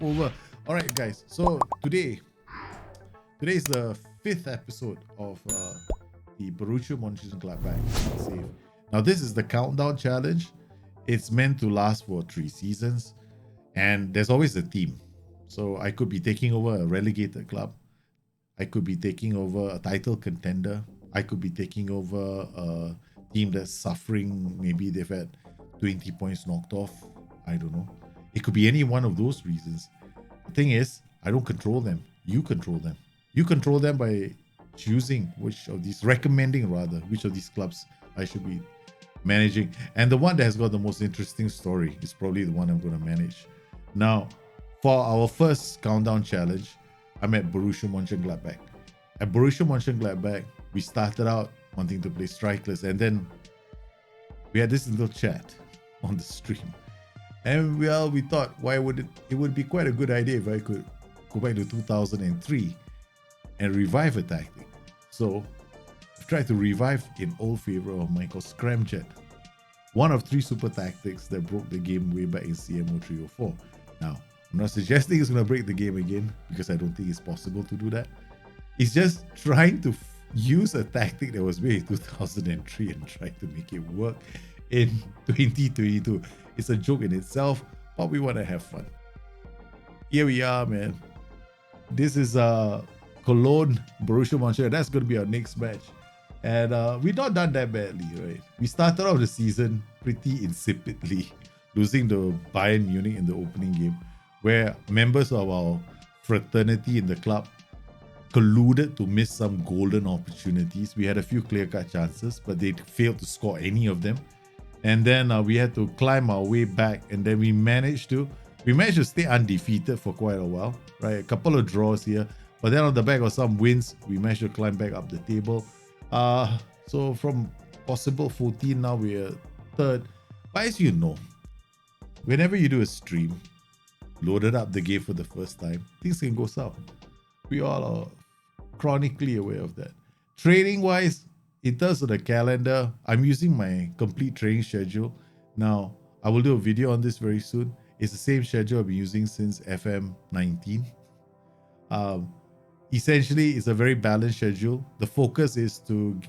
over. All right, guys. So today is the 5th episode of the Borussia Mönchengladbach save. Now this is the countdown challenge. It's meant to last for 3 seasons, and there's always a theme. So I could be taking over a relegated club. I could be taking over a title contender. I could be taking over a team that's suffering. Maybe they've had 20 points knocked off. I don't know. It could be any one of those reasons. The thing is, I don't control them. You control them. You control them by choosing which of these clubs I should be managing. And the one that has got the most interesting story is probably the one I'm going to manage. Now, for our first countdown challenge, I'm at Borussia Mönchengladbach. At Borussia Mönchengladbach, we started out wanting to play strikeless, and then we had this little chat on the stream. And well, we thought, it would be quite a good idea if I could go back to 2003 and revive a tactic. So I've tried to revive an old favorite of mine called Scramjet, one of 3 super tactics that broke the game way back in CMO 304. Now, I'm not suggesting it's going to break the game again, because I don't think it's possible to do that. It's just trying to use a tactic that was made in 2003 and try to make it work in 2022. It's a joke in itself, but we want to have fun. Here we are, man. This is Cologne, Borussia Mönchengladbach. That's going to be our next match. And we've not done that badly, right? We started off the season pretty insipidly, losing to Bayern Munich in the opening game, where members of our fraternity in the club colluded to miss some golden opportunities. We had a few clear-cut chances, but they failed to score any of them. And then we had to climb our way back, and then we managed to stay undefeated for quite a while, right? A couple of draws here, but then on the back of some wins, we managed to climb back up the table. So from possible 14, now we're 3rd. But as you know, whenever you do a stream, loaded up the game for the first time, things can go south. We all are chronically aware of that. Training wise, in terms of the calendar, I'm using my complete training schedule. Now, I will do a video on this very soon. It's the same schedule I've been using since FM19. Essentially, it's a very balanced schedule. The focus is to,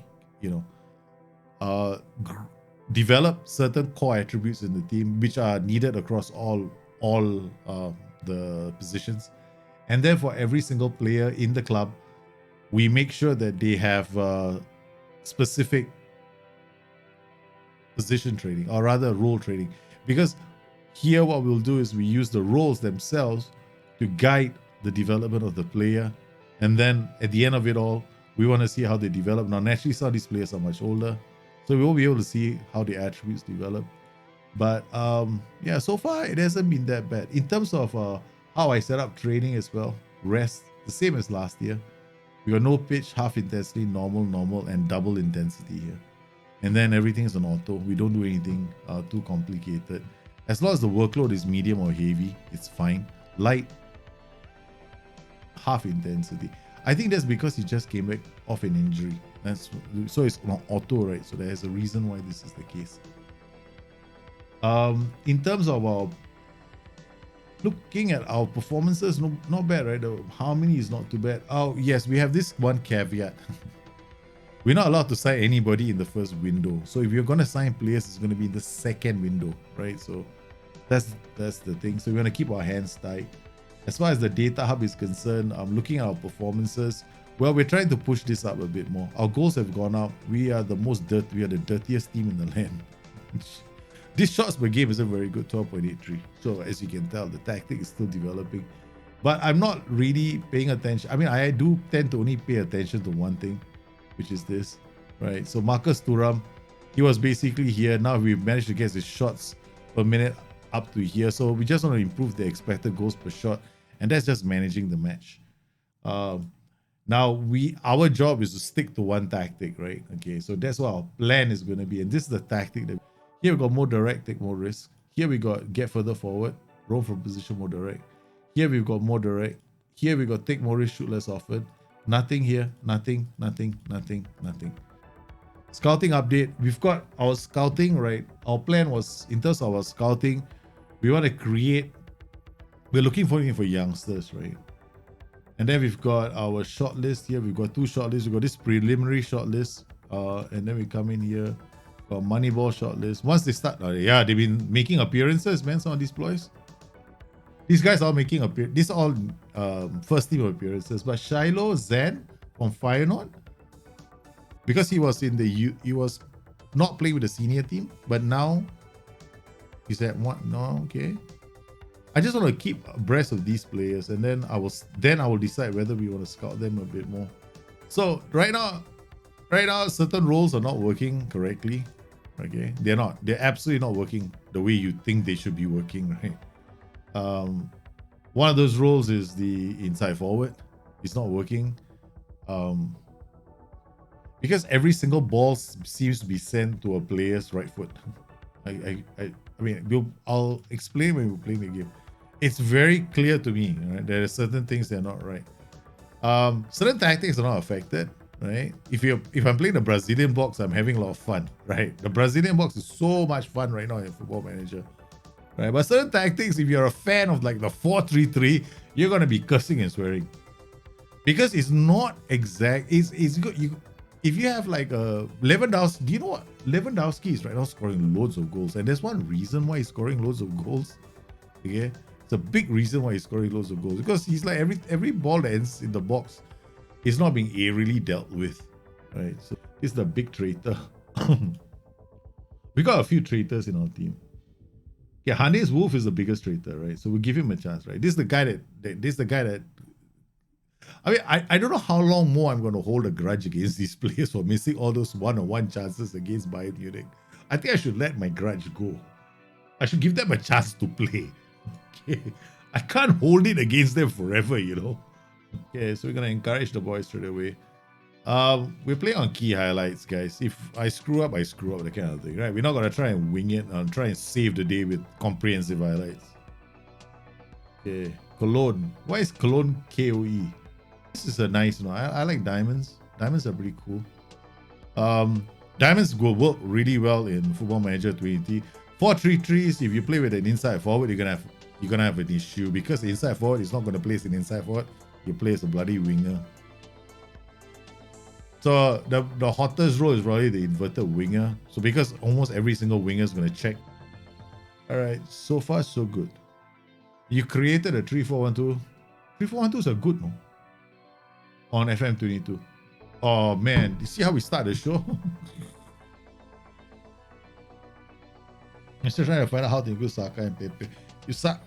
develop certain core attributes in the team, which are needed across all the positions. And then for every single player in the club, we make sure that they have specific position training, or rather role training. Because here what we'll do is we use the roles themselves to guide the development of the player. And then at the end of it all, we want to see how they develop. Now, naturally, some of these players are much older, so we won't be able to see how the attributes develop. But yeah, so far it hasn't been that bad. In terms of how I set up training as well, rest, the same as last year. We got no pitch, half intensity, normal, and double intensity here. And then everything is on auto. We don't do anything too complicated. As long as the workload is medium or heavy, it's fine. Light, half intensity. I think that's because he just came back off an injury. So it's on auto, right? So there's a reason why this is the case. In terms of our looking at our performances, not bad, right? The harmony is not too bad. Oh yes, we have this one caveat. We're not allowed to sign anybody in the first window. So if you're going to sign players, it's going to be in the second window, right? So that's the thing. So we're going to keep our hands tight. As far as the data hub is concerned, I'm looking at our performances. Well, we're trying to push this up a bit more. Our goals have gone up. We are the dirtiest team in the land. This shots per game isn't very good, 12.83. So as you can tell, the tactic is still developing. But I'm not really paying attention. I mean, I do tend to only pay attention to one thing, which is this, right? So Marcus Thuram, he was basically here. Now we've managed to get his shots per minute up to here. So we just want to improve the expected goals per shot. And that's just managing the match. Now, our job is to stick to one tactic, right? Okay, so that's what our plan is going to be. And this is the tactic that here we got more direct, take more risk. Here we got get further forward, roll from position more direct. Here we've got more direct. Here we got take more risk, shoot less often. Nothing here, nothing. Scouting update. We've got our scouting, right? Our plan was, in terms of our scouting, we want to create we're looking for youngsters, right? And then we've got our shortlist here. We've got two shortlists. We've got this preliminary shortlist. And then we come in here. Got Moneyball shortlist. Once they start, yeah, they've been making appearances, man. Some of these boys. These guys are making appearances. These are all first team appearances. But Shiloh Zen from Feyenoord, because he was in the he was not playing with the senior team, but now he's at what? No, okay. I just want to keep abreast of these players, and then I will decide whether we want to scout them a bit more. So right now, certain roles are not working correctly. Okay, they're absolutely not working the way you think they should be working, right? One of those roles is the inside forward. It's not working. Because every single ball seems to be sent to a player's right foot. I mean, I'll explain when we play the game. It's very clear to me, right? There are certain things that are not right. Certain tactics are not affected, right? If I'm playing the Brazilian box, I'm having a lot of fun, right? The Brazilian box is so much fun right now in Football Manager, right? But certain tactics, if you're a fan of like the 4-3-3, you're gonna be cursing and swearing because it's not exact. It's good. If you have like a Lewandowski, do you know what Lewandowski is right now scoring loads of goals, and there's one reason why he's scoring loads of goals. Okay, it's a big reason why he's scoring loads of goals, because he's like every ball that ends in the box is not being aerially dealt with, right? So he's the big traitor. We got a few traitors in our team. Yeah, Hannes Wolf is the biggest traitor, right? So we'll give him a chance, right? This is the guy that I mean, I don't know how long more I'm going to hold a grudge against these players for missing all those one-on-one chances against Bayern Munich. I think I should let my grudge go. I should give them a chance to play. Okay, I can't hold it against them forever, you know. Okay, so we're going to encourage the boys straight away. We're playing on key highlights, guys. If I screw up, that kind of thing, right? We're not going to try and wing it and try and save the day with comprehensive highlights. Okay, Cologne. Why is Cologne KOE? This is a nice one. I like diamonds. Diamonds are pretty cool. Diamonds will work really well in Football Manager 20. 4-3-3s, if you play with an inside forward, you're gonna have an issue, because the inside forward is not gonna place an inside forward. You play as a bloody winger. So the hottest role is probably the inverted winger. So because almost every single winger is gonna check. Alright, so far so good. You created a 3-4-1-2. 3-4-1-2s are good, no? On FM22. Oh man, you see how we start the show? I'm still trying to find out how to include Saka and Pepe.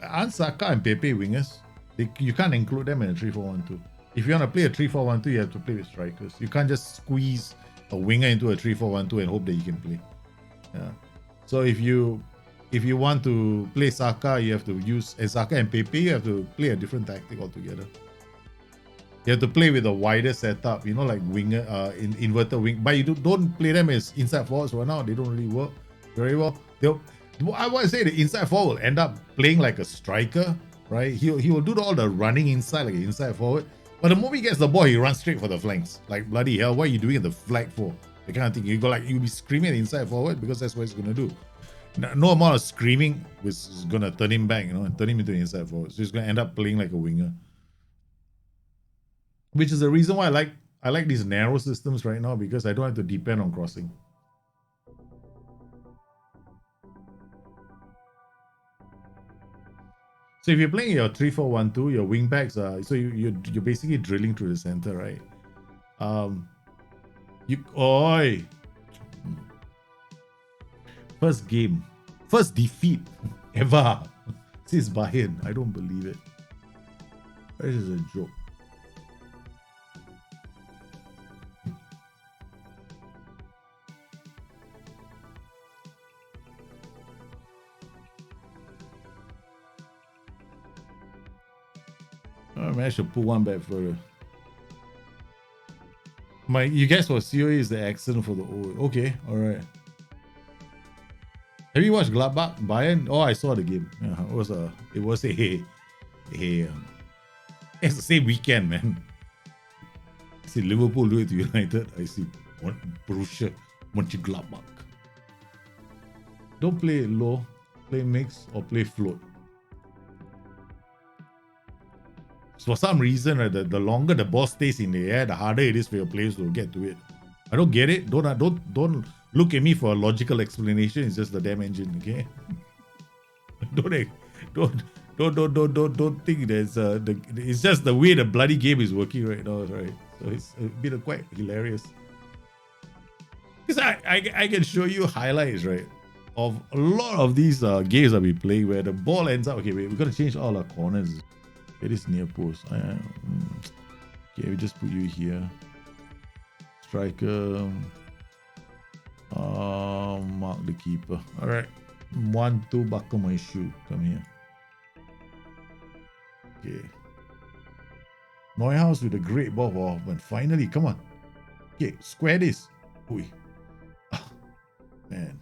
Aren't Saka and Pepe wingers? You can't include them in a 3-4-1-2. If you want to play a 3-4-1-2, you have to play with strikers. You can't just squeeze a winger into a 3-4-1-2 and hope that you can play. Yeah. So if you want to play Saka, you have to use Saka and Pepe. You have to play a different tactic altogether. You have to play with a wider setup, you know, like winger, inverted wing. But you don't play them as inside forwards right now. They don't really work very well. I want to say the inside forward will end up playing like a striker, right? He will do all the running inside like an inside forward. But the moment he gets the ball, he runs straight for the flanks. Like, bloody hell, what are you doing at the flag for? The kind of thing. You'll be screaming at inside forward because that's what he's going to do. No amount of screaming is going to turn him back, you know, and turn him into an inside forward. So he's going to end up playing like a winger. Which is the reason why I like these narrow systems right now, because I don't have to depend on crossing. So if you're playing your 3-4-1-2, your wing backs are you're basically drilling through the center, right? First defeat ever since Bayern. I don't believe it. This is a joke. I managed to pull one back further. You guess what COE is the accent for the O. Okay, alright. Have you watched Gladbach Bayern? Oh, I saw the game. Yeah, it was a it's the same weekend, man. I see Liverpool do it to United. I see Borussia Mönchengladbach. Don't play low, play mix, or play float. For some reason, right, the longer the ball stays in the air, the harder it is for your players to get to it. I don't get it. Don't look at me for a logical explanation. It's just the damn engine, okay? don't think there's it's just the way the bloody game is working right now, right? So it's a bit quite hilarious. Because I can show you highlights, right, of a lot of these games that we play where the ball ends up. Okay, wait, we're gonna change all our corners. It is near post. Okay, we just put you here. Striker. Mark the keeper. All right. 1-2, buckle my shoe. Come here. Okay. Neuhaus with a great ball for Hoffman. Finally, come on. Okay, square this. Oi. Man.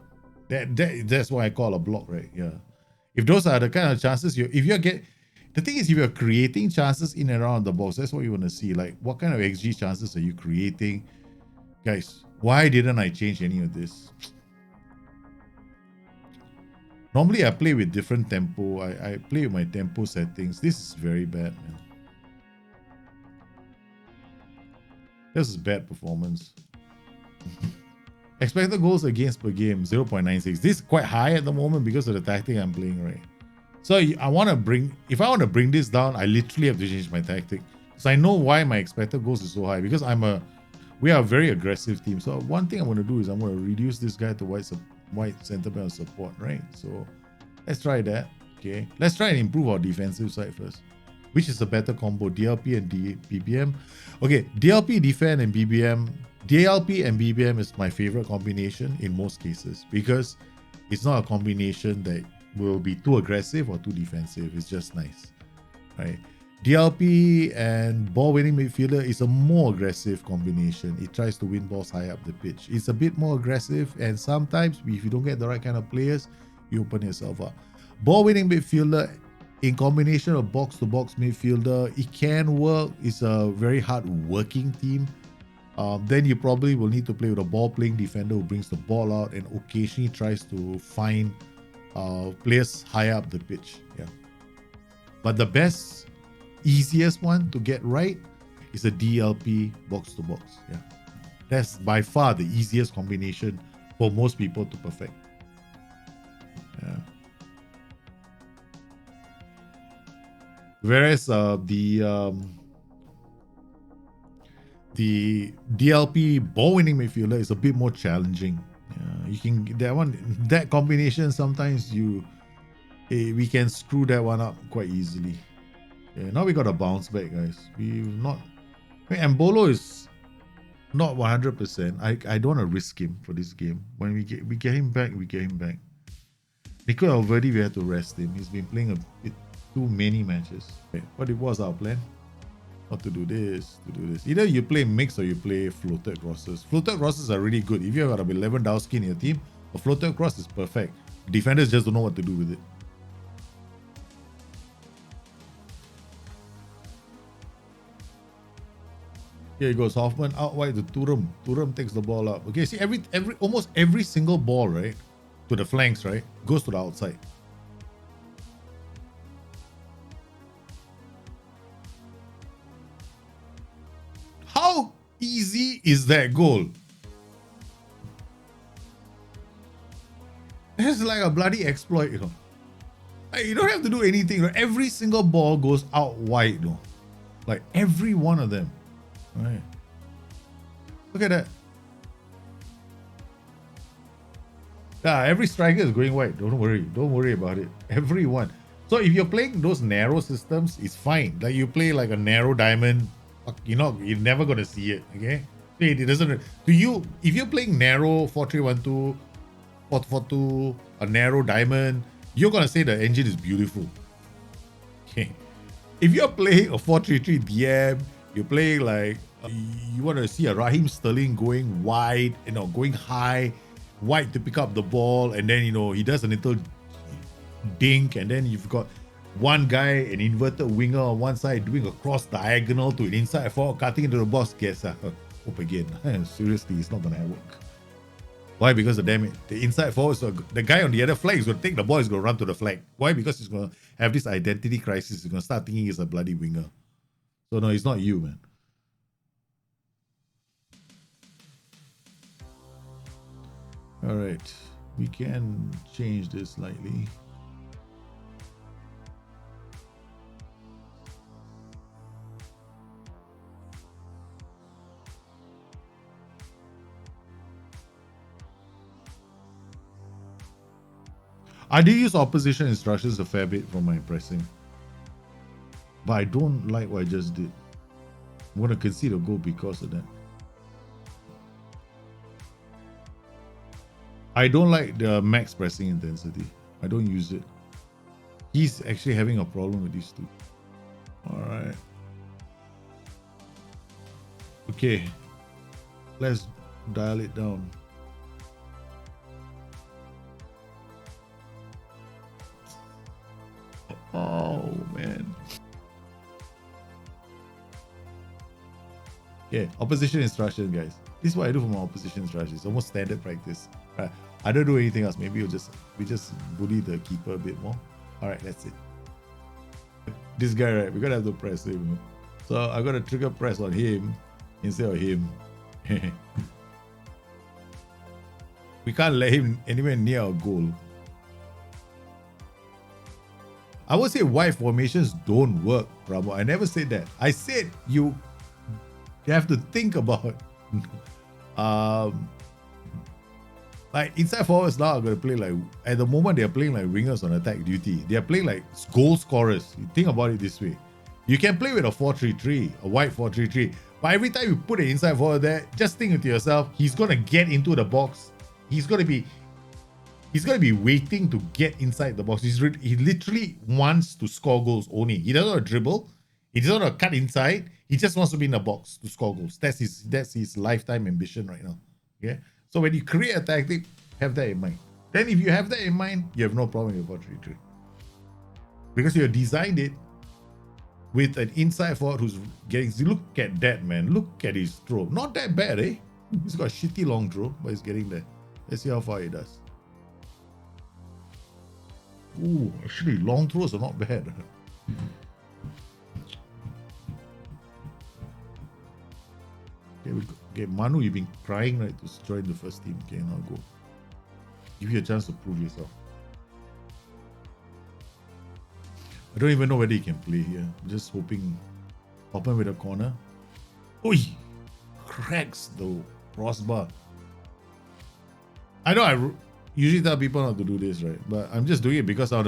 That's why I call a block, right? Yeah. If those are the kind of chances the thing is, if you're creating chances in and around the box, that's what you want to see. Like, what kind of XG chances are you creating? Guys, why didn't I change any of this? Normally, I play with different tempo. I play with my tempo settings. This is very bad, man. This is bad performance. Expected goals against per game, 0.96. This is quite high at the moment because of the tactic I'm playing, right? So if I want to bring this down, I literally have to change my tactic. So I know why my expected goals is so high, because we are a very aggressive team. So one thing I'm going to do is I'm going to reduce this guy to wide center back support, right? So let's try that. Okay, let's try and improve our defensive side first. Which is a better combo, DLP and BBM? Okay, DLP, defend, and BBM. DLP and BBM is my favorite combination in most cases, because it's not a combination that will be too aggressive or too defensive. It's just nice, right? DLP and ball-winning midfielder is a more aggressive combination. It tries to win balls high up the pitch. It's a bit more aggressive, and sometimes if you don't get the right kind of players, you open yourself up. Ball-winning midfielder in combination of box-to-box midfielder, it can work. It's a very hard working team. Then you probably will need to play with a ball-playing defender who brings the ball out and occasionally tries to find players high up the pitch. Yeah, but the best, easiest one to get right is a DLP box-to-box. Yeah, that's by far the easiest combination for most people to perfect. Yeah. Whereas the DLP ball-winning midfielder is a bit more challenging. You can that combination sometimes we can screw that one up quite easily. Yeah, now we got a bounce back, guys. Mbolo is not 100%. I don't want to risk him for this game. When we get him back, we get him back. Nico Alverdi, we had to rest him. He's been playing a bit too many matches. Okay, what was our plan? Not to do this, to do this. Either you play mix or you play floated crosses. Floated crosses are really good. If you've got a Lewandowski in your team, a floated cross is perfect. Defenders just don't know what to do with it. Here he goes, Hoffman out wide to Thuram. Thuram takes the ball up. Okay, see, almost every single ball, right, to the flanks, right, goes to the outside. How easy is that goal? It's like a bloody exploit, you know. You don't have to do anything, right? Every single ball goes out wide, you know. Like every one of them. Right. Look at that. Yeah, every striker is going wide. Don't worry about it. Everyone. So if you're playing those narrow systems, it's fine. Like you play like a narrow diamond, you're never gonna see it. Okay, it doesn't. To you, if you're playing narrow 4-3-1-2, 4-4-2, a narrow diamond, you're gonna say the engine is beautiful. Okay, if you're playing a 4-3-3 DM, you're playing like you want to see a Raheem Sterling going wide, going high, wide to pick up the ball, and then he does a little dink, and then you've got one guy, an inverted winger on one side, doing a cross diagonal to an inside forward, cutting into the box. Guess hope again. Seriously, it's not gonna work. Why? Because the inside forward, so the guy on the other flag is gonna take the ball, he's gonna run to the flag. Why? Because he's gonna have this identity crisis. He's gonna start thinking he's a bloody winger. So no, it's not you, man. All right, we can change this slightly. I do use opposition instructions a fair bit for my pressing, but I don't like what I just did. I'm going to concede a goal because of that. I don't like the max pressing intensity. I don't use it. He's actually having a problem with these two. All right. Okay. Let's dial it down. Oh, man. Okay, opposition instruction, guys. This is what I do for my opposition instruction. It's almost standard practice. Right. I don't do anything else. Maybe we just bully the keeper a bit more. All right, that's it. This guy, right? We're gonna have to press him. So I'm gonna trigger press on him instead of him. We can't let him anywhere near our goal. I would say wide formations don't work, Bravo. I never said that. I said you have to think about like inside forwards now are going to play like, at the moment they're playing like wingers on attack duty. They're playing like goal scorers. You think about it this way. You can play with a 4-3-3, a wide 4-3-3, but every time you put an inside forward there, just think to yourself, he's going to get into the box. He's going to be waiting to get inside the box. He literally wants to score goals only. He doesn't want to dribble. He doesn't want to cut inside. He just wants to be in the box to score goals. That's his lifetime ambition right now. Okay. So when you create a tactic, have that in mind. Then if you have that in mind, you have no problem with 4-3-3. Because you have designed it with an inside forward who's getting... Look at that, man. Look at his throw. Not that bad, eh? He's got a shitty long throw, but he's getting there. Let's see how far he does. Ooh, actually, long throws are not bad. Okay, Manu, you've been crying, right, to join the first team. Okay, now go. Give you a chance to prove yourself. I don't even know whether he can play here. I'm just hoping. Open with a corner. Oi! Cracks the crossbar. I know I usually tell people not to do this, right? But I'm just doing it because I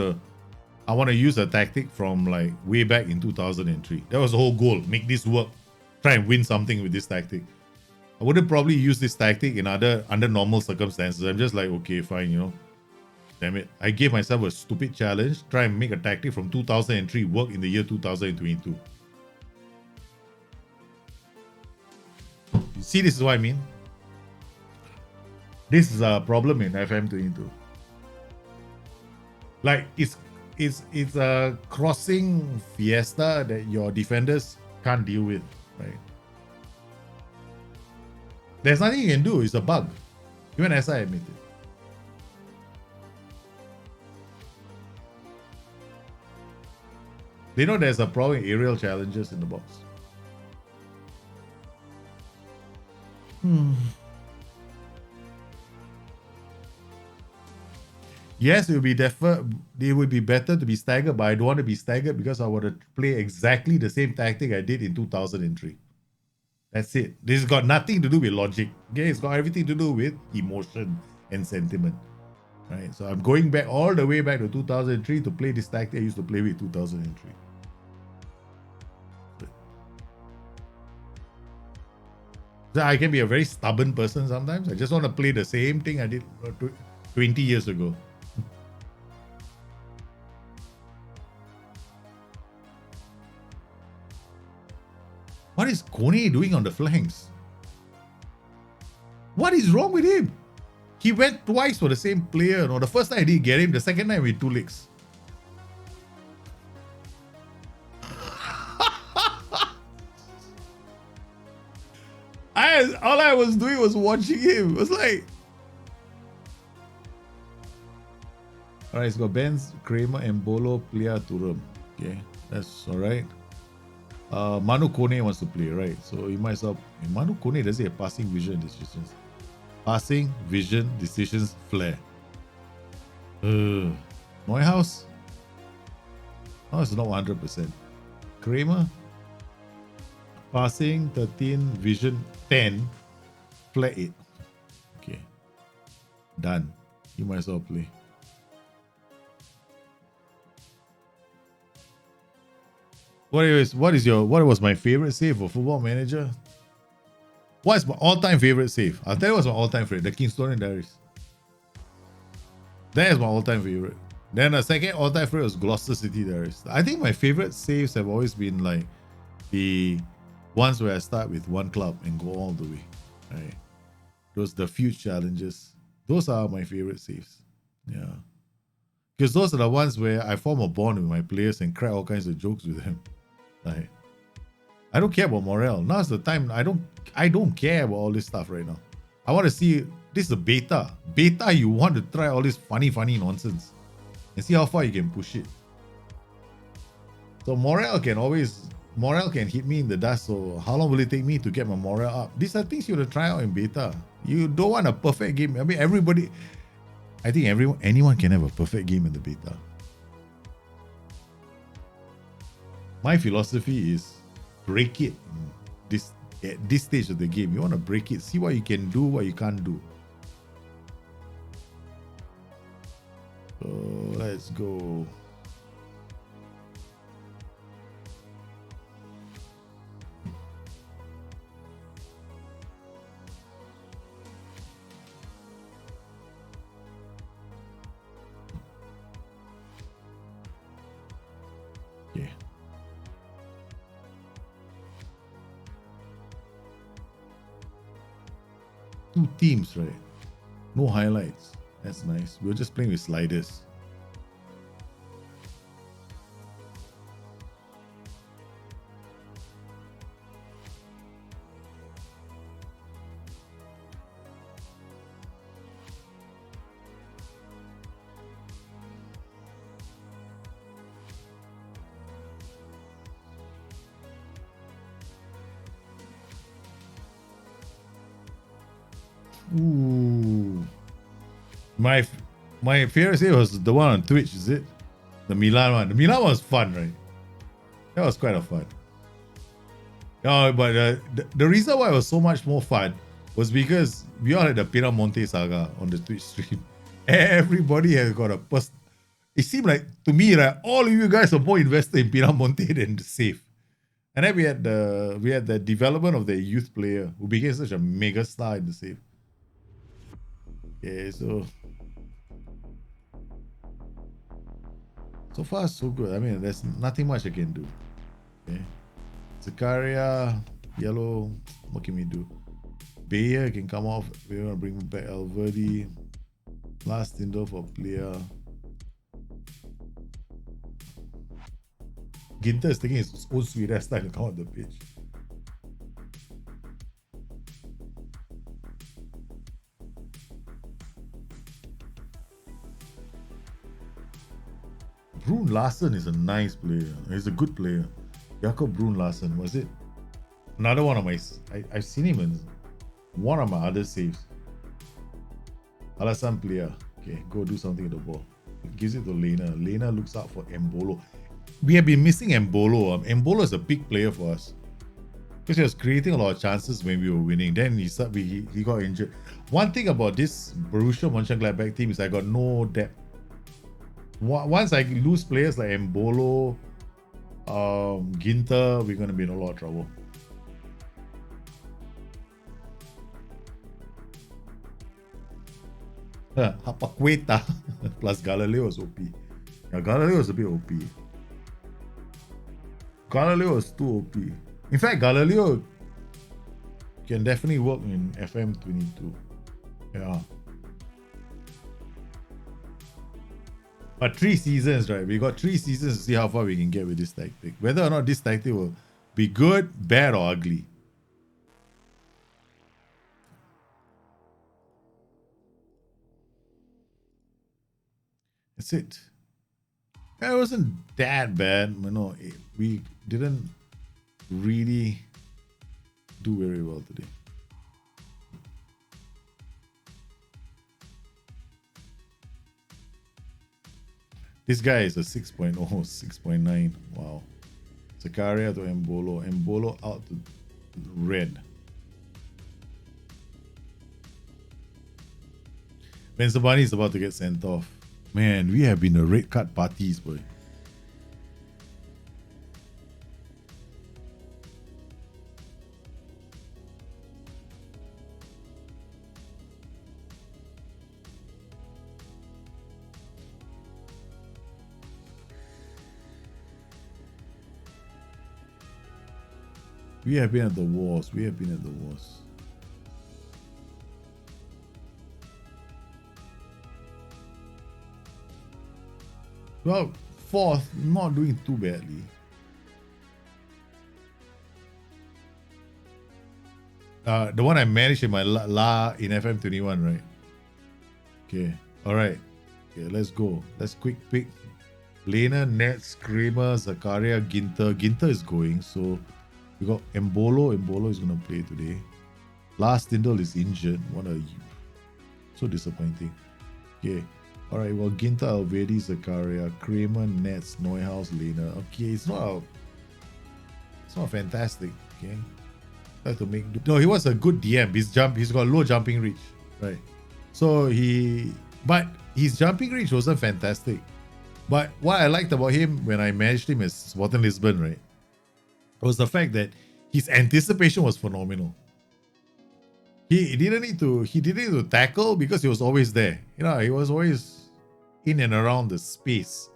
want to use a tactic from like way back in 2003. That was the whole goal. Make this work. Try and win something with this tactic. I wouldn't probably use this tactic in under normal circumstances. I'm just like, okay, fine, you know. Damn it. I gave myself a stupid challenge. Try and make a tactic from 2003 work in the year 2022. You see, this is what I mean? This is a problem in FM22. Like, it's a crossing fiesta that your defenders can't deal with, right? There's nothing you can do. It's a bug. Even as I admit it. They know there's a problem in aerial challenges in the box. Yes, it would be better to be staggered, but I don't want to be staggered because I want to play exactly the same tactic I did in 2003. That's it. This has got nothing to do with logic. Okay, it's got everything to do with emotion and sentiment. Right? So I'm going back all the way back to 2003 to play this tactic I used to play with 2003. So I can be a very stubborn person sometimes. I just want to play the same thing I did 20 years ago. What is Kone doing on the flanks? What is wrong with him? He went twice for the same player. No, the first time I did get him, the second time with two legs. All I was doing was watching him. It was like... Alright, it's got Benz, Kramer, and Bolo, Plea, Turum. Okay, that's alright. Manu Kone wants to play, right? So you might as well. Manu Kone does he have passing vision decisions? Passing vision decisions flair. Neuhaus? No, it's not 100%. Kramer? Passing 13, vision 10, flair 8. Okay. Done. You might as well play. What was my favorite save for Football Manager? What's my all-time favorite save? I'll tell you what's my all-time favorite. The Kingstonian Diaries. That is my all-time favorite. Then the second all-time favorite was Gloucester City Diaries. I think my favorite saves have always been like the ones where I start with one club and go all the way. Right. Those the huge challenges. Those are my favorite saves. Yeah. Because those are the ones where I form a bond with my players and crack all kinds of jokes with them. Like, I don't care about morale. Now's the time. I don't care about all this stuff right now. I want to see, this is a beta. Beta, you want to try all this funny nonsense and see how far you can push it. So morale can hit me in the dust. So how long will it take me to get my morale up? These are things you want to try out in beta. You don't want a perfect game. I mean, I think anyone can have a perfect game in the beta. My philosophy is break it at this stage of the game. You want to break it, see what you can do, what you can't do. So let's go. Okay. Two teams, right? No highlights. That's nice. We were just playing with sliders. Ooh. My favorite save was the one on Twitch, is it? The Milan one. The Milan one was fun, right? That was quite a fun. But the reason why it was so much more fun was because we all had the Pinamonte saga on the Twitch stream. Everybody has got a it seemed like to me that all of you guys are more invested in Pinamonte than the save. And then we had the development of the youth player who became such a mega star in the save. Okay, so far so good. I mean, there's nothing much I can do. Okay, Zakaria, yellow. What can we do? Bayer can come off. We want to bring back Alverdi. Last window for player. Ginter is taking his own sweet ass time to come on the pitch. Brun Larsen is a nice player. He's a good player. Jakob Brun Larsen, was it? Another one of my... I've seen him in one of my other saves. Alassane player. Okay, go do something with the ball. It gives it to Lena. Lena looks out for Mbolo. We have been missing Mbolo. Mbolo is a big player for us. Because he was creating a lot of chances when we were winning. Then he got injured. One thing about this Borussia Mönchengladbach team is I got no depth. Once I lose players like Mbolo, Ginter, we're going to be in a lot of trouble. Hapaqueta plus Galileo was OP. Yeah, Galileo was a bit OP. Galileo was too OP. In fact, Galileo can definitely work in FM22. Yeah. But 3 seasons, right? We got 3 seasons to see how far we can get with this tactic. Whether or not this tactic will be good, bad, or ugly. That's it. Yeah, it wasn't that bad. You know, we didn't really do very well today. This guy is a 6.0, 6.9. Wow. Zakaria to Embolo. Embolo out to red. Benzabani is about to get sent off. Man, we have been a red card parties, boy. We have been at the wars. We have been at the wars. Well, fourth, not doing too badly. The one I managed in my La in FM21, right? Okay, all right. Okay, let's go. Let's quick pick. Lena, Nets, Kramer, Zakaria, Ginter. Ginter is going, so we got Embolo. Embolo is going to play today. Last Tindall is injured. What are you? So disappointing. Okay. All right. Well, Ginter, Alvedi, Zakaria, Kramer, Nets, Neuhaus, Lena. Okay. It's not fantastic. Okay. Like to make. No, he was a good DM. He's got low jumping reach. Right. So his jumping reach wasn't fantastic. But what I liked about him when I managed him as Sporting Lisbon, right, was the fact that his anticipation was phenomenal. He didn't need to tackle because he was always there. You know, he was always in and around the space.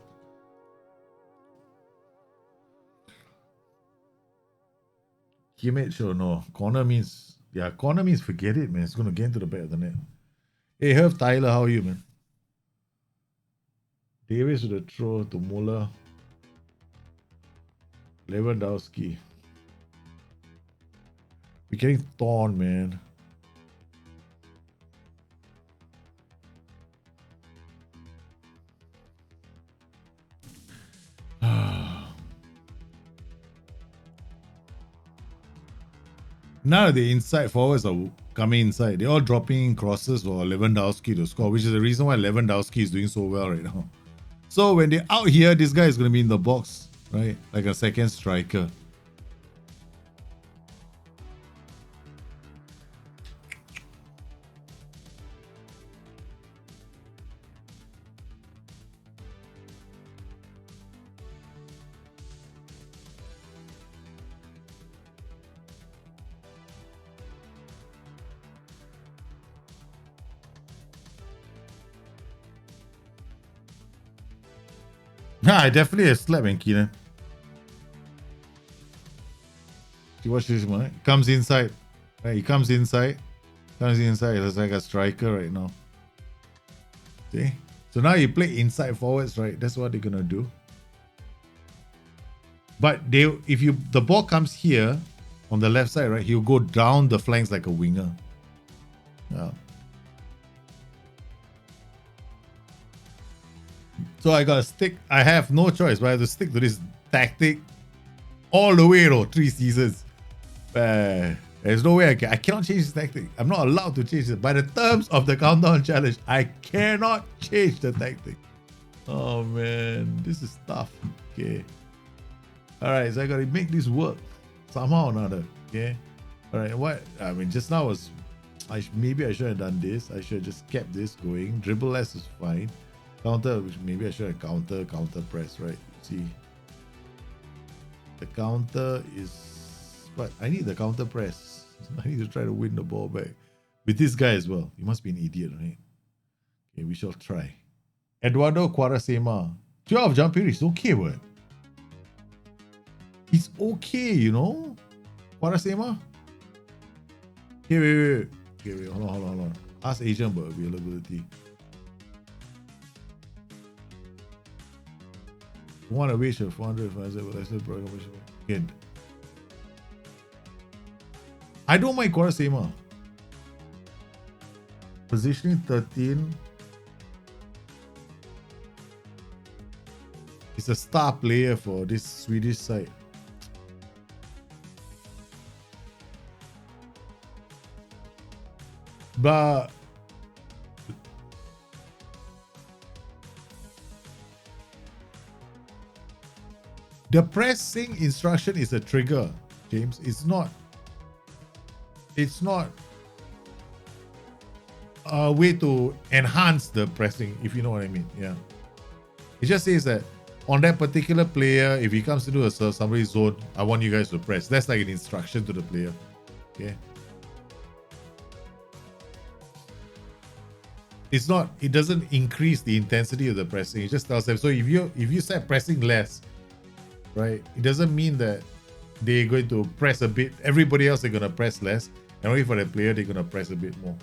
He made sure no. Corner means forget it, man. It's gonna get into the back of the net. Hey, Herb Tyler, how are you, man? Davis with a throw to Muller. Lewandowski. We're getting torn, man. Now the inside forwards are coming inside. They're all dropping crosses for Lewandowski to score, which is the reason why Lewandowski is doing so well right now. So when they're out here, this guy is going to be in the box, right? Like a second striker. I definitely have slept in Keenan. You watch this one. Comes inside. Right, he comes inside. It's like a striker right now. See? So now you play inside forwards, right? That's what they're gonna do. But if the ball comes here on the left side, right? He'll go down the flanks like a winger. Yeah. So I gotta stick. I have no choice, but I have to stick to this tactic all the way, 3 seasons. There's no way I cannot change this tactic. I'm not allowed to change it. By the terms of the countdown challenge, I cannot change the tactic. Oh man, this is tough. Okay. Alright, so I gotta make this work somehow or another. Okay. Alright, what I mean just now was maybe I should have done this. I should have just kept this going. Dribble less is fine. Counter, which maybe I should have counter press, right? See, the counter is, but I need the counter press. I need to try to win the ball back with this guy as well. He must be an idiot, right? Okay, we shall try. Eduardo Quaresma, 12 jumping reach, okay, what? It's okay, you know. Quaresma. Okay, wait. Okay, wait. Hold on. Ask agent about availability. Want a wage of 400 but I still again. I don't mind Quaresma. Positioning 13. He's a star player for this Swedish side. But the pressing instruction is a trigger, James. It's not a way to enhance the pressing, if you know what I mean. Yeah. It just says that on that particular player, if he comes into a somebody's zone, I want you guys to press. That's like an instruction to the player. Okay. It's not, it doesn't increase the intensity of the pressing. It just tells them. So if you start pressing less, right, it doesn't mean that they're going to press a bit. Everybody else are going to press less. And only for the player, they're going to press a bit more.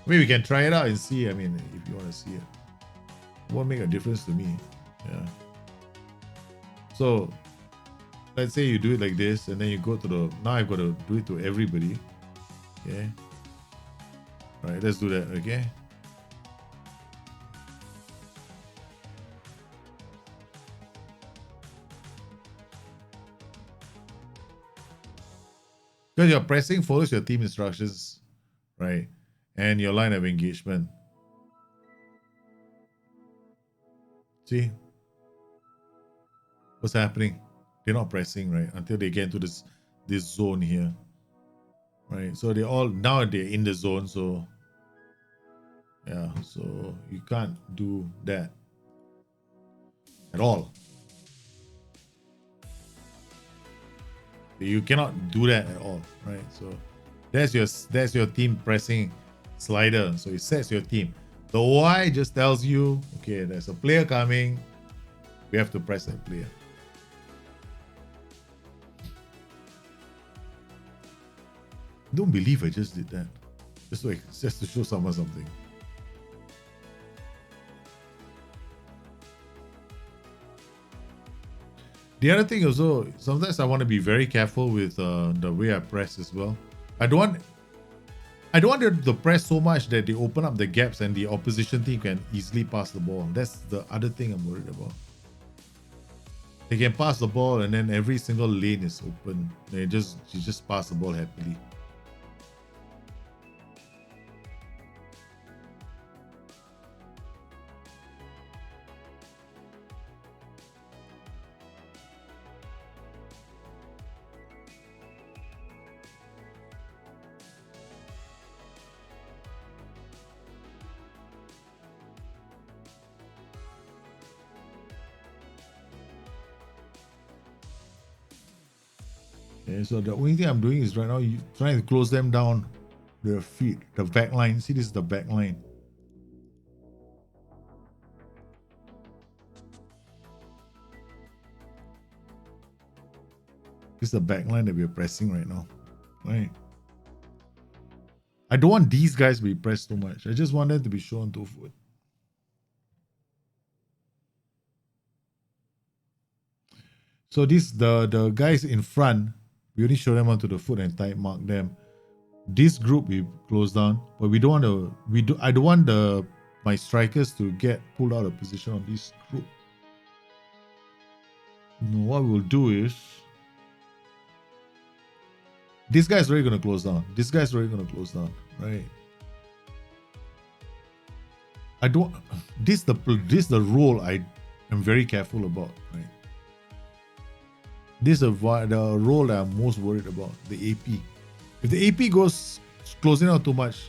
Maybe we can try it out and see. I mean, if you want to see it. It won't make a difference to me. Yeah. So let's say you do it like this, and then you go to the, now I've got to do it to everybody. Okay. All right, let's do that. Okay. Because your pressing follows your team instructions, right? And your line of engagement. See? What's happening? They're not pressing, right? Until they get into this zone here. Right? So they're all, now they're in the zone, so yeah, so you can't do that at all. You cannot do that at all, right? So that's your team pressing slider. So it sets your team. The Y just tells you, okay, there's a player coming. We have to press that player. Don't believe I just did that. Just to show someone something. The other thing also, sometimes I want to be very careful with the way I press as well. I don't want to press so much that they open up the gaps and the opposition team can easily pass the ball. That's the other thing I'm worried about. They can pass the ball and then every single lane is open. You just pass the ball happily. Okay, so the only thing I'm doing is right now trying to close them down their feet, the back line. See, this is the back line. This is the back line that we're pressing right now. Right. I don't want these guys to be pressed too much. I just want them to be shown 2 foot. So this the guys in front, we only show them onto the foot and type mark them. This group we close down, but we don't want to. I don't want my strikers to get pulled out of position on this group. No, what we'll do is this guy's already gonna close down. This guy's already gonna close down, right? I don't. This the role I am very careful about, right? This is the role that I'm most worried about, the AP. If the AP goes closing out too much,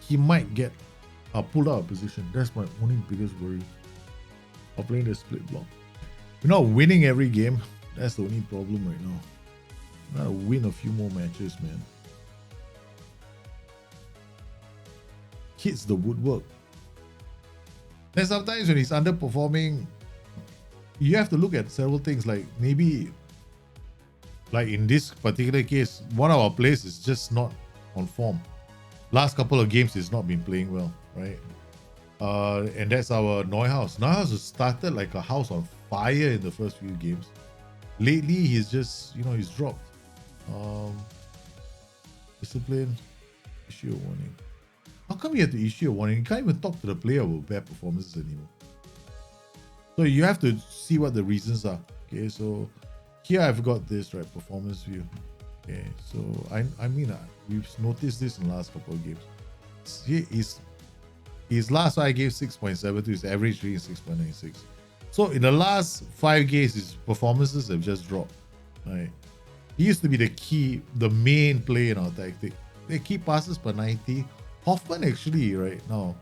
he might get pulled out of position. That's my only biggest worry of playing the split block. We're not winning every game. That's the only problem right now. We gotta win a few more matches, man. Hits the woodwork. Then sometimes when he's underperforming, you have to look at several things, like maybe, like in this particular case, one of our players is just not on form. Last couple of games he's not been playing well, right? And that's our Neuhaus. Neuhaus has started like a house on fire in the first few games. Lately, he's just, he's dropped. Discipline, issue a warning. How come you have to issue a warning? You can't even talk to the player about bad performances anymore. So you have to see what the reasons are. Okay, so here I've got this, right, performance view. Okay, so I mean we've noticed this in the last couple of games. His last 5 games 6.72, his average rating is 6.96. So in the last 5 games, his performances have just dropped. Right, he used to be the main player in our tactic. The key passes per 90. Hoffman actually right now,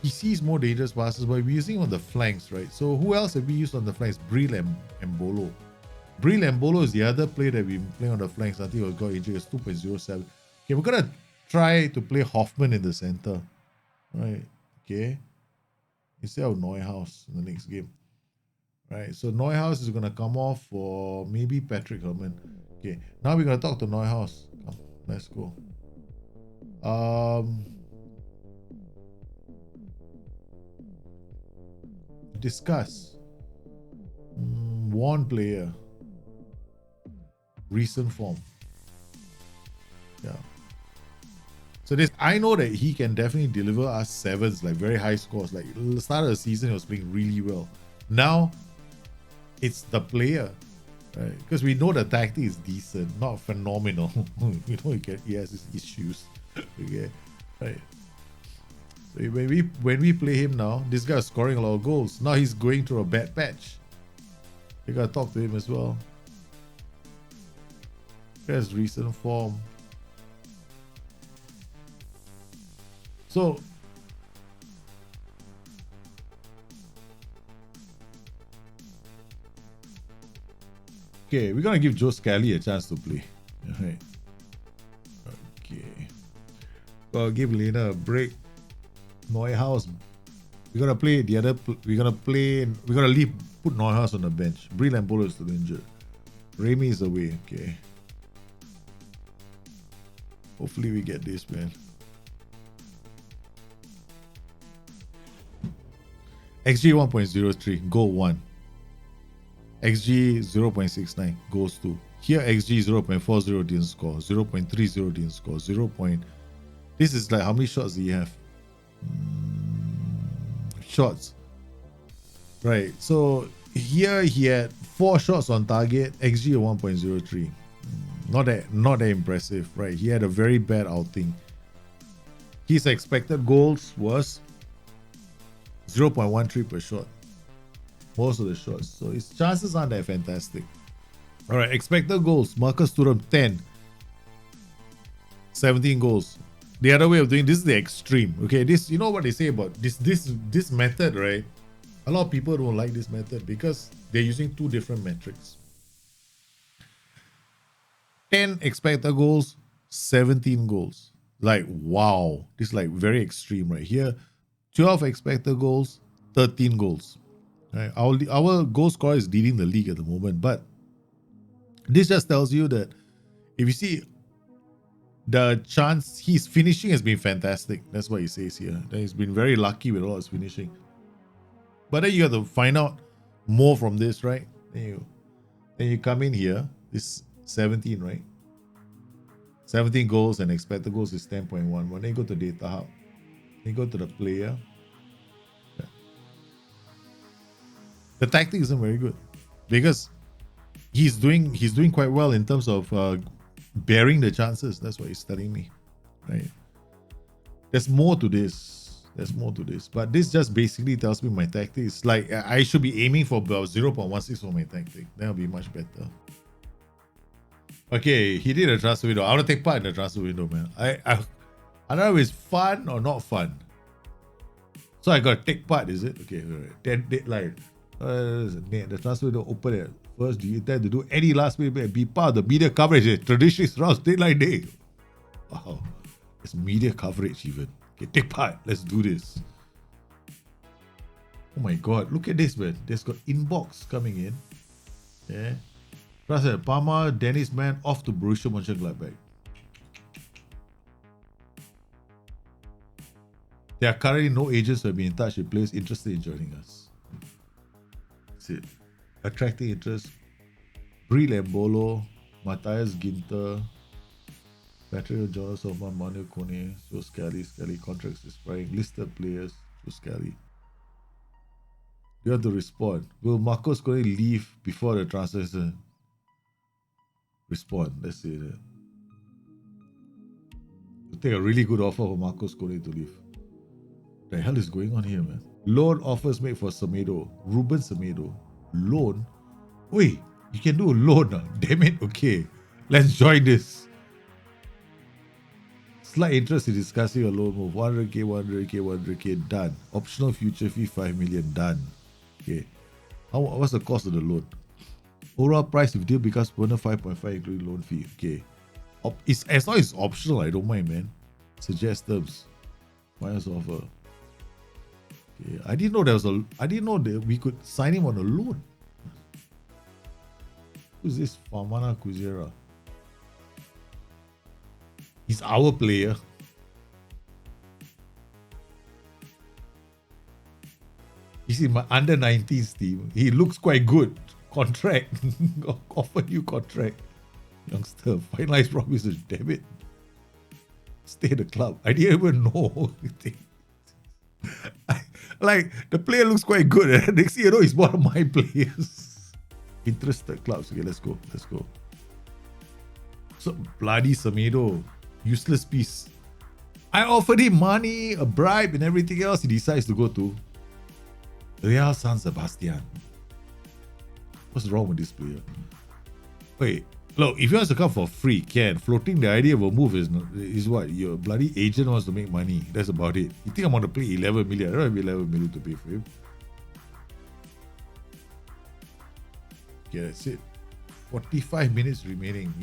he sees more dangerous passes, but we're using on the flanks, right? So who else have we used on the flanks? Bril and Bolo. Bril and Bolo is the other player that we've been playing on the flanks. I think it got injured. It's 2.07. Okay, we're gonna try to play Hoffman in the center. Right. Okay. Instead of Neuhaus in the next game. Right. So Neuhaus is gonna come off for maybe Patrick Herman. Okay. Now we're gonna talk to Neuhaus. Come, let's go. Discuss. One player. Recent form. Yeah. So this, I know that he can definitely deliver us sevens, like very high scores. Like the start of the season, he was playing really well. Now, it's the player, right? Because we know the tactic is decent, not phenomenal. We know he has his issues. Okay, right. So when we play him now, this guy is scoring a lot of goals. Now he's going through a bad patch. We gotta talk to him as well. There's recent form. So okay, we're gonna give Joe Scally a chance to play. All right. Okay. Well, give Lena a break. Neuhaus. We're gonna play the other. We're gonna leave. Put Neuhaus on the bench. Bril and Bolo is still injured. Remy is away. Okay. Hopefully we get this, man. XG 1.03, goal 1. XG 0.69, goals 2. Here XG 0.40 didn't score, 0.30 didn't score, 0. This is like how many shots do you have? Shots. Right, so here he had 4 shots on target, XG 1.03. Not that impressive, right? He had a very bad outing. His expected goals was 0.13 per shot. Most of the shots. So his chances aren't that fantastic. All right, expected goals. Marcus Thuram 10. 17 goals. The other way of doing this is the extreme. Okay, this, you know what they say about this method, right? A lot of people don't like this method because they're using 2 different metrics. 10 expected goals, 17 goals. Like, wow. This is like very extreme right here. 12 expected goals, 13 goals. Right? Our goal scorer is leading the league at the moment, but this just tells you that if you see the chance, his finishing has been fantastic. That's what he says here. That he's been very lucky with all his finishing. But then you have to find out more from this, right? Then you come in here, this 17, right? 17 goals and expected goals is 10.1. When they go to Data Hub, you go to the player. Yeah. The tactic isn't very good because he's doing quite well in terms of bearing the chances. That's what he's telling me, right? There's more to this. But this just basically tells me my tactic is like I should be aiming for about 0.16 for my tactic. That'll be much better. Okay, he did a transfer window. I want to take part in the transfer window, man. I don't know if it's fun or not fun. So I got to take part, is it? Okay, all right. Deadline. The transfer window open at first. Do you intend to do any last minute be part of the media coverage? Traditionally surrounds deadline day. Wow, it's media coverage even. Okay, take part. Let's do this. Oh my god, look at this, man. There's got inbox coming in. Yeah. Russell Palmer, Dennis Mann off to Borussia Mönchengladbach. There are currently no agents who have been in touch with players interested in joining us. That's it. Attracting interest. Bril and Bolo, Matthias Ginter, Patrick Jonas, Oman, Manu Kone, Joe Scally, contracts expiring, listed players, Joe Scally. You have to respond. Will Marcos Kone leave before the transfer season? respond. Let's say that. We'll take a really good offer for Marcos Correa to leave. The hell is going on here, man? Loan offers made for Semedo. Ruben Semedo. Loan? Wait, you can do a loan. Damn it. Okay. Let's join this. Slight interest in discussing a loan move. 100k, 100k, 100k. Done. Optional future fee 5 million. Done. Okay. What's the cost of the loan? Overall price if deal becomes permanent 5.5 including loan fee. Okay. It's as long as it's optional, I don't mind, man. Suggest terms. Minus offer. Okay. I didn't know that we could sign him on a loan. Who's this Famana Kuzera? He's our player. He's in my under 19s team. He looks quite good. Contract. Offer you contract. Youngster. Finalized promises. Damn it. Stay at the club. I didn't even know. Like, the player looks quite good. Next thing you know, he's one of my players. Interested clubs. Okay, let's go. Let's go. So, bloody Semedo. Useless piece. I offered him money, a bribe, and everything else. He decides to go to Real San Sebastian. What's wrong with this player? Wait, look, if he wants to come for free, can. Floating the idea of a move is what? Your bloody agent wants to make money. That's about it. You think I'm going to pay 11 million? I don't have 11 million to pay for him. Okay, that's it. 45 minutes remaining.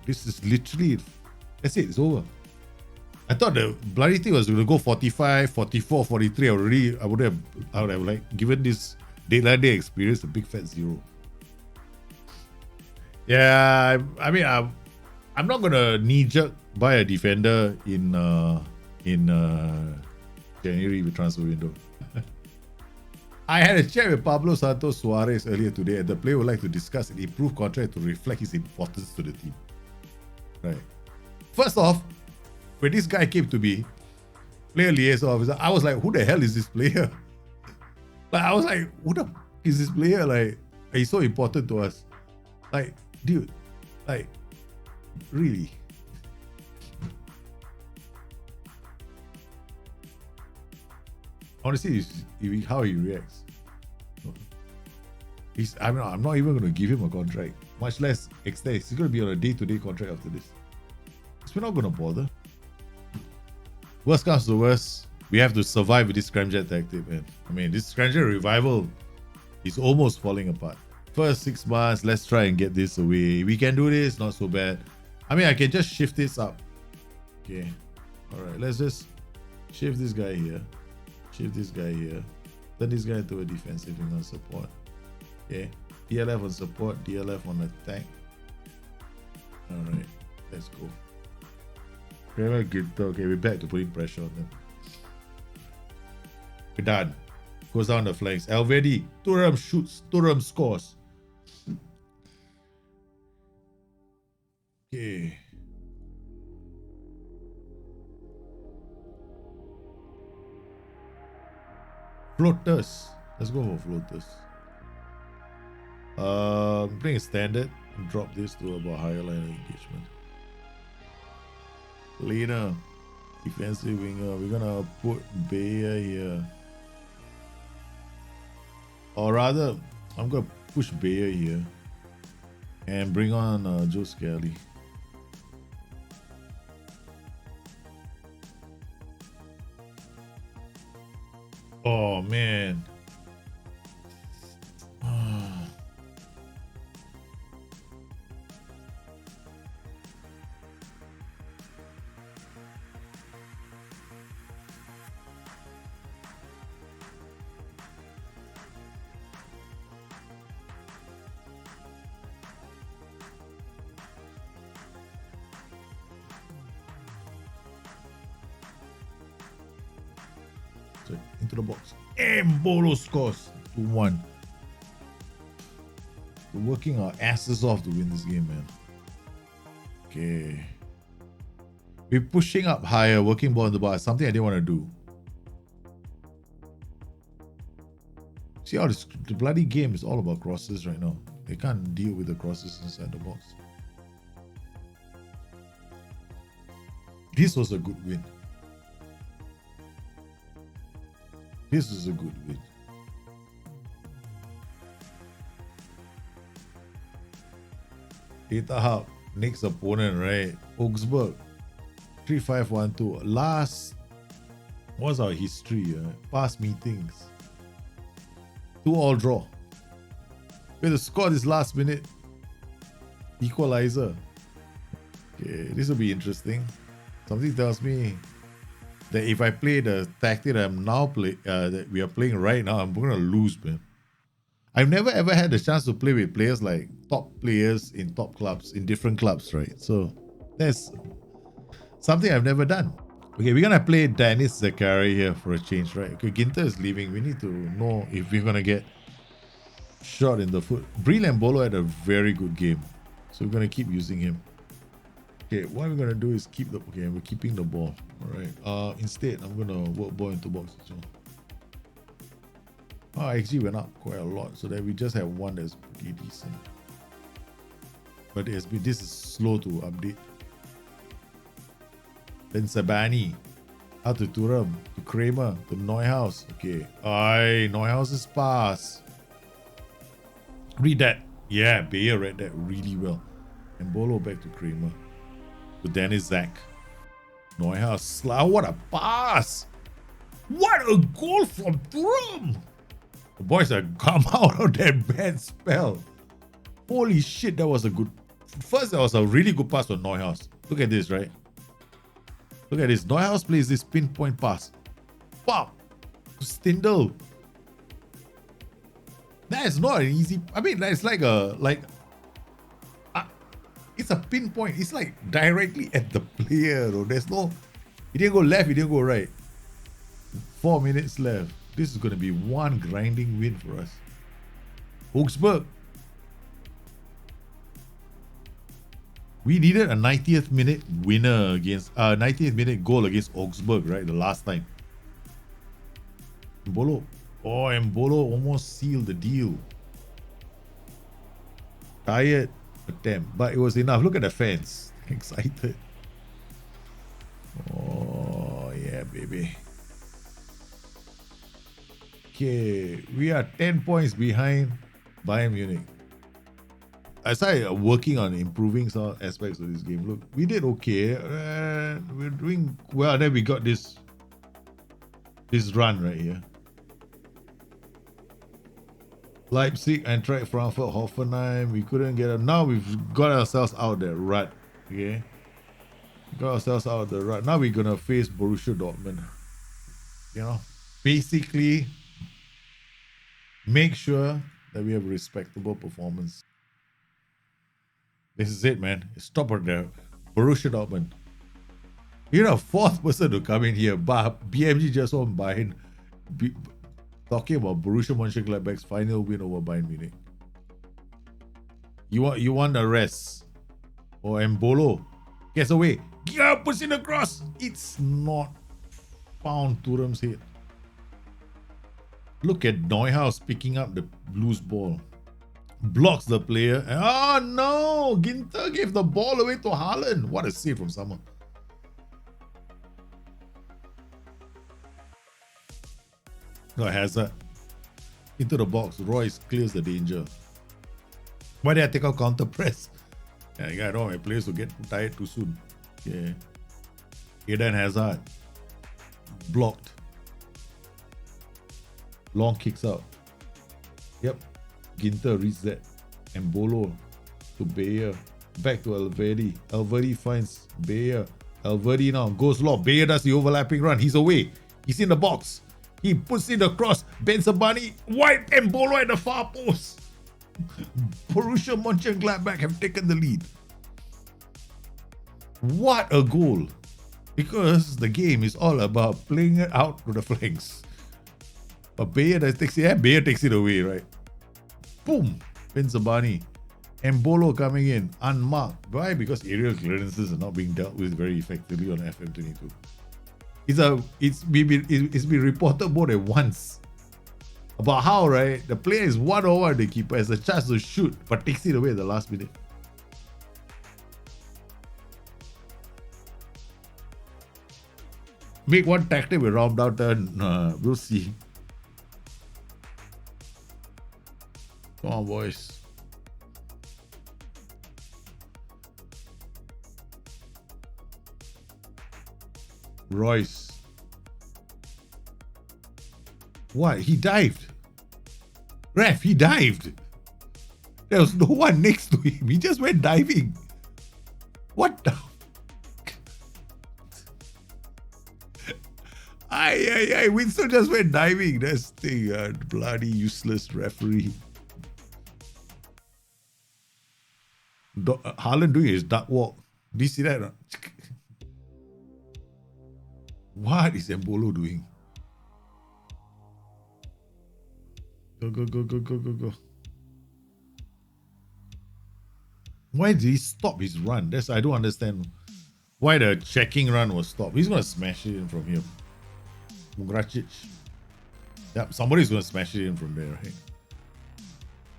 This is literally, that's it, it's over. I thought the bloody thing was going to go 45, 44, 43. I would have like given this deadline day experience a big fat 0. Yeah, I mean, I'm not gonna knee jerk buy a defender in January with transfer window. I had a chat with Pablo Santos Suarez earlier today, and the player would like to discuss an improved contract to reflect his importance to the team. Right. First off, when this guy came to me, player liaison officer, I was like, who the hell is this player? Like, I was like, who the f is this player? Like, he's so important to us. Like, dude, like, really? Honestly, how he reacts. I'm not even going to give him a contract, much less extend. He's going to be on a day-to-day contract after this. So we're not going to bother. Worst comes to worst, we have to survive with this scramjet tactic, man. I mean, this scramjet revival is almost falling apart. First 6 months, let's try and get this away. We can do this, not so bad. I mean, I can just shift this up. Okay. All right, let's just shift this guy here. Shift this guy here. Turn this guy into a defensive wing on support. Okay. DLF on support, DLF on attack. All right, let's go. Very good. Okay, we're back to putting pressure on them. We're done. Goes down the flanks. Alvedi, Thuram shoots, Thuram scores. Okay. Floaters. Let's go for floaters. Playing standard. Drop this to about higher line of engagement. Lena, defensive winger. We're gonna put Bayer here. Or rather, I'm gonna push Bayer here and bring on Joe Scally. Oh man. Into the box. Mbolo scores 2-1. We're working our asses off to win this game, man. Okay. We're pushing up higher, working ball in the bar. Something I didn't want to do. See how the bloody game is all about crosses right now. They can't deal with the crosses inside the box. This was a good win. This was a good win. Data Hub, next opponent, right? Augsburg, 3-5-1-2. Last, what's our history? Past meetings. 2-2 draw. We had to score this last minute equalizer. Okay, this will be interesting. Something tells me that if I play the tactic that I'm now that we are playing right now, I'm gonna lose, man. I've never ever had the chance to play with players like top players in top clubs, in different clubs, right? So that's something I've never done. Okay, we're gonna play Dennis Zakari here for a change, right? Okay, Ginter is leaving. We need to know if we're gonna get shot in the foot. Breel and Bolo had a very good game, so we're gonna keep using him. Okay, what we're gonna do is keep the we're keeping the ball. All right. Instead, I'm gonna work ball into box as well. Oh, XG went up quite a lot, so that we just have one that's pretty decent. But this is slow to update. Then Sabani, out to Thuram, to Kramer, to Neuhaus. Okay, Neuhaus's pass. Read that. Yeah, Bayer read that really well. And Bolo back to Kramer. To Dennis Zach. Neuhaus. What a pass! What a goal from Thuram! The boys have come out of that bad spell. Holy shit, that was a good... First, that was a really good pass from Neuhaus. Look at this, right? Look at this. Neuhaus plays this pinpoint pass. Pop! To Stindl. That is not an easy... I mean, that's like a... it's a pinpoint. It's like directly at the player. Though. There's no... He didn't go left, he didn't go right. 4 minutes left. This is going to be one grinding win for us. Augsburg. We needed a 90th minute winner against 90th minute goal against Augsburg, right? The last time. Mbolo. Oh, Mbolo almost sealed the deal. Tired attempt, but it was enough. Look at the fans. Excited. Oh, yeah, baby. Okay, we are 10 points behind Bayern Munich. I started working on improving some aspects of this game. Look, we did okay. We're doing well. Then we got this run right here. Leipzig, Eintracht Frankfurt, Hoffenheim. We couldn't get it. Now we've got ourselves out that rut. Okay, got ourselves out of the rut. Now we're gonna face Borussia Dortmund. You know, basically, make sure that we have a respectable performance. This is it, man. Stop it there. Borussia Dortmund. You're a fourth person to come in here, but BMG just won behind. Talking about Borussia Mönchengladbach's final win over Bayern Munich. You want the rest? Or Mbolo gets away. Yeah, puts in the cross. It's not found Thuram's head. Look at Neuhaus picking up the loose ball. Blocks the player. Oh no! Ginter gave the ball away to Haaland. What a save from someone. No, Hazard. Into the box. Royce clears the danger. Why did I take out counter press? Yeah, I don't want my players to get tired too soon. Yeah. Eden Hazard. Blocked. Long kicks out. Yep. Ginter reads that. Mbolo to Bayer. Back to Alvedi. Alvedi finds Bayer. Alvedi now goes long. Bayer does the overlapping run. He's away. He's in the box. He puts in the cross. Ben Sabani wide Mbolo at the far post. Borussia Mönchengladbach have taken the lead. What a goal. Because the game is all about playing it out to the flanks. But Bayer takes it. Yeah, Bayer takes it away, right? Boom! Ben Sabani. Mbolo coming in, unmarked. Why? Because aerial clearances are not being dealt with very effectively on FM22. It's been reported more than once about how, right, the player is 1-over the keeper, has a chance to shoot, but takes it away at the last minute. Make one tactic with round out turn. We'll see. Come on, boys. Royce. What? He dived. Ref, he dived. There was no one next to him. He just went diving. What the? Aye. Winston just went diving. That's the bloody useless referee. Haaland doing his duck walk. Do you see that? What is Embolo doing? Go. Why did he stop his run? That's I don't understand why the checking run was stopped. He's gonna smash it in from here. Mugracic. Yep, somebody's gonna smash it in from there, right?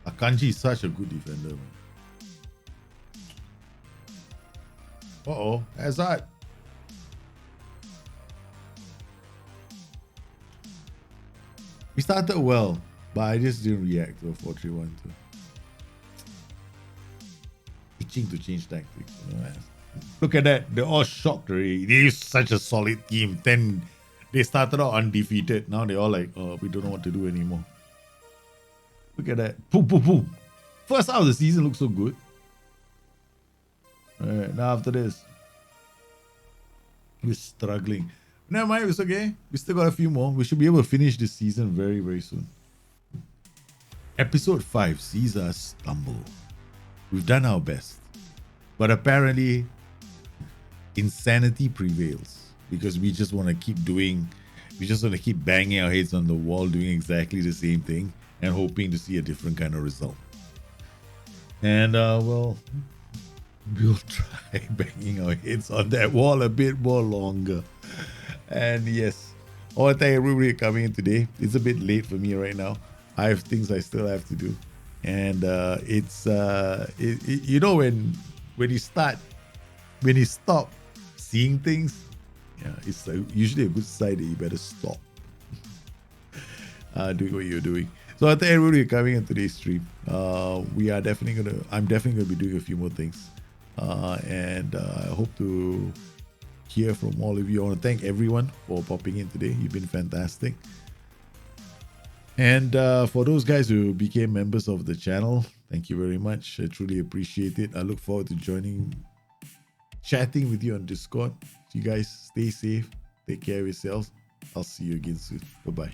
Akanji is such a good defender, man. Uh-oh, Hazard. We started well, but I just didn't react to a 4-3-1-2. Itching to change tactics. You know? Look at that. They're all shocked already. They're such a solid team. Then they started out undefeated. Now they're all like, oh, we don't know what to do anymore. Look at that. Boom. First half of the season looks so good. Alright, now after this, we're struggling. Never mind, it's okay. We still got a few more. We should be able to finish this season very, very soon. Episode 5 sees us stumble. We've done our best. But apparently, insanity prevails. Because we just want to keep banging our heads on the wall, doing exactly the same thing, and hoping to see a different kind of result. And, well, we'll try banging our heads on that wall a bit more longer. And yes, I want to thank everybody for coming in today. It's a bit late for me right now. I have things I still have to do. And you know, when you stop seeing things, yeah, it's usually a good sign that you better stop doing what you're doing. So I thank everybody for coming in today's stream. I'm definitely gonna be doing a few more things. And I hope to hear from all of you. I want to thank everyone for popping in today. You've been fantastic. And for those guys who became members of the channel, thank you very much. I truly appreciate it. I look forward to chatting with you on Discord. You guys stay safe. Take care of yourselves. I'll see you again soon. Bye-bye.